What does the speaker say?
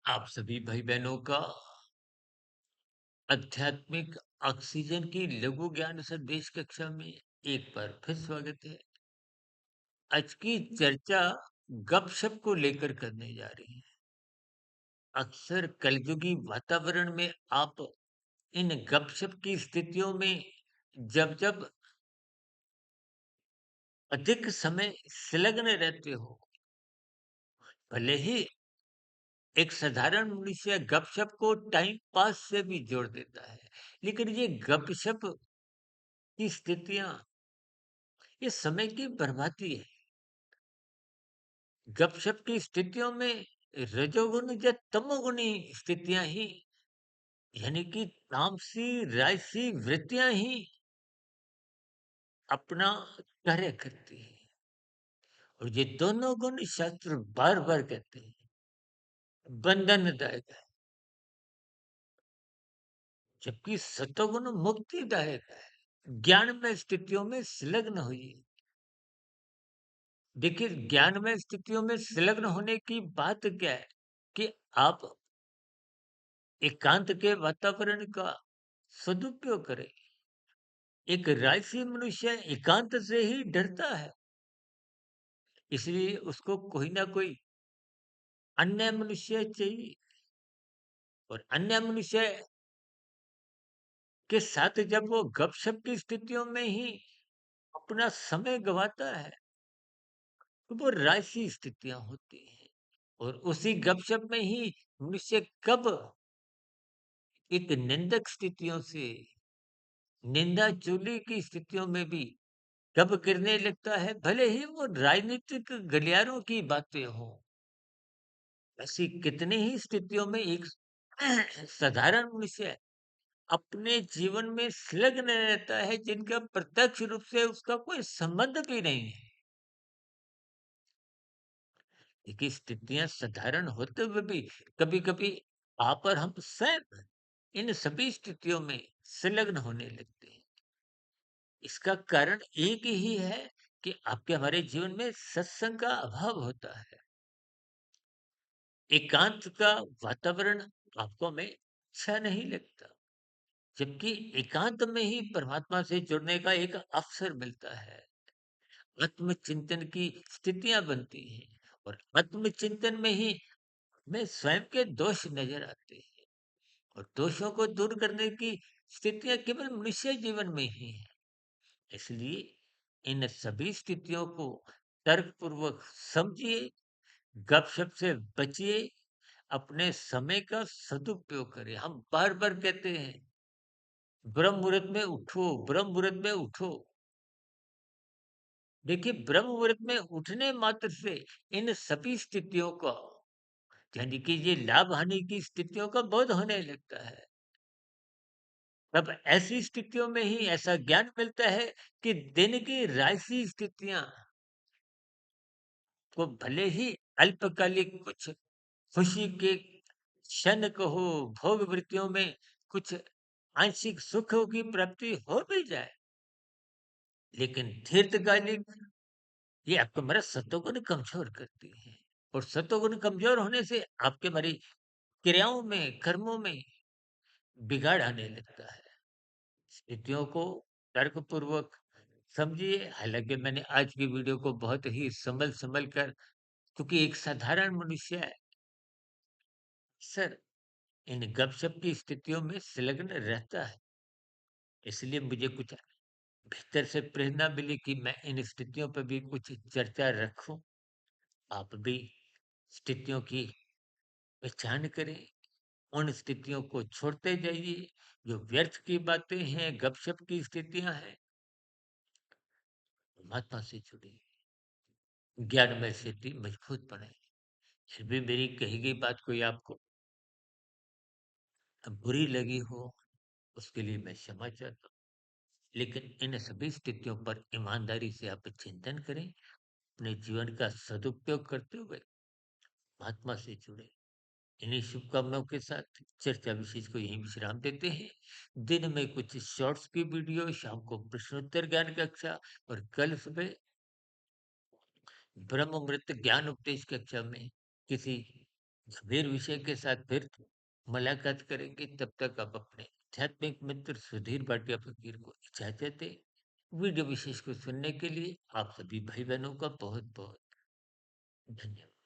आप सभी भाई बहनों का आध्यात्मिक ऑक्सीजन की लघु ज्ञान संदेश कक्षा में एक बार फिर स्वागत है। आज की चर्चा गपशप को लेकर करने जा रही है। अक्सर कलयुगी वातावरण में आप इन गपशप की स्थितियों में जब जब अधिक समय संलग्न रहते हो, भले ही एक साधारण मनुष्य गपशप को टाइम पास से भी जोड़ देता है, लेकिन ये गपशप की स्थितियां ये समय की बर्बादी है। गपशप की स्थितियों में रजोगुण या तमोगुणी स्थितियां ही यानी कि तामसी राजसी वृत्तियां ही अपना कार्य करती है। और ये दोनों गुण शास्त्र बार बार कहते हैं बंधनदायक है, जबकि सतोगुण मुक्तिदायक है। ज्ञान में स्थितियों में संलग्न हुई। देखिए, ज्ञान में स्थितियों में संलग्न होने की बात क्या है कि आप एकांत के वातावरण का सदुपयोग करें। एक राजसी मनुष्य एकांत से ही डरता है, इसलिए उसको कोई ना कोई अन्य मनुष्य चाहिए। और अन्य मनुष्य के साथ जब वो गपशप की स्थितियों में ही अपना समय गवाता है, तो वो राजसी स्थितियां होती हैं। और उसी गपशप में ही मनुष्य कब एक निंदक स्थितियों से निंदा चुगली की स्थितियों में भी कब गिरने लगता है, भले ही वो राजनीतिक गलियारों की बातें हों। ऐसी कितनी ही स्थितियों में एक साधारण मनुष्य अपने जीवन में संलग्न रहता है जिनका प्रत्यक्ष रूप से उसका कोई संबंध भी नहीं है। देखिए, स्थितियां साधारण होते हुए भी कभी कभी आप और हम स्वयं इन सभी स्थितियों में संलग्न होने लगते हैं। इसका कारण एक ही है कि आपके हमारे जीवन में सत्संग का अभाव होता है। एकांत का वातावरण आपको में अच्छा नहीं लगता, जबकि एकांत में ही परमात्मा से जुड़ने का एक अवसर मिलता है। आत्मचिंतन की स्थितियां बनती हैं और आत्मचिंतन में ही हमें स्वयं के दोष नजर आते हैं। और दोषों को दूर करने की स्थितियां केवल मनुष्य जीवन में ही है। इसलिए इन सभी स्थितियों को तर्कपूर्वक समझिए, गपशप से बचिए, अपने समय का सदुपयोग करें। हम बार-बार कहते हैं, ब्रह्म मुहूर्त में उठो, ब्रह्म मुहूर्त में उठो। देखिए, ब्रह्म मुहूर्त में उठने मात्र से इन सभी स्थितियों का यानी कि ये लाभ-हानि की स्थितियों का बोध होने लगता है। तब ऐसी स्थितियों में ही ऐसा ज्ञान मिलता है कि दिन की राशि स्थितियाँ को भले ही अल्पकालिक कुछ खुशी के क्षण कहो, भोग वृत्तियों में कुछ आंशिक सुखों की प्राप्ति हो भी जाए, लेकिन दीर्घकालिक ये आपको हमारा सत्वगुण कमजोर करती है। और सत्वगुण कमजोर होने से आपके हमारी क्रियाओं में, कर्मों में बिगाड़ आने लगता है। स्थितियों को तर्कपूर्वक समझिए। हालाँकि मैंने आज की वीडियो को बहुत ही संभल-संभल कर, क्योंकि एक साधारण मनुष्य है, अक्सर इन गपशप की स्थितियों में संलग्न रहता है। इसलिए मुझे कुछ भीतर से प्रेरणा मिली कि मैं इन स्थितियों पर भी कुछ चर्चा रखूं। आप भी स्थितियों की पहचान करें, उन स्थितियों को छोड़ते जाइए जो व्यर्थ की बातें हैं, गपशप की स्थितियां हैं। परमात्मा से जुड़िए, ज्ञान में स्थिति मजबूत बने। फिर भी मेरी कही गई बात कोई आपको बुरी लगी हो, उसके लिए मैं क्षमा चाहता हूँ। लेकिन इन सभी स्थितियों पर ईमानदारी से आप चिंतन करें, अपने जीवन का सदुपयोग करते हुए महात्मा से जुड़े। इन्हीं शुभकामनाओं के साथ चर्चा विशेष को यहीं विश्राम देते हैं। दिन में कुछ शॉर्ट्स की वीडियो, शाम को प्रश्नोत्तर ज्ञान कक्षा और कल सुबह ब्रह्म मृत ज्ञान उपदेश कक्षा में किसी गंभीर विषय के साथ फिर मुलाकात करेंगे। तब तक आप अपने आध्यात्मिक मित्र सुधीर भाटिया फकीर को इजाजत दें। वीडियो विशेष को सुनने के लिए आप सभी भाई बहनों का बहुत बहुत धन्यवाद।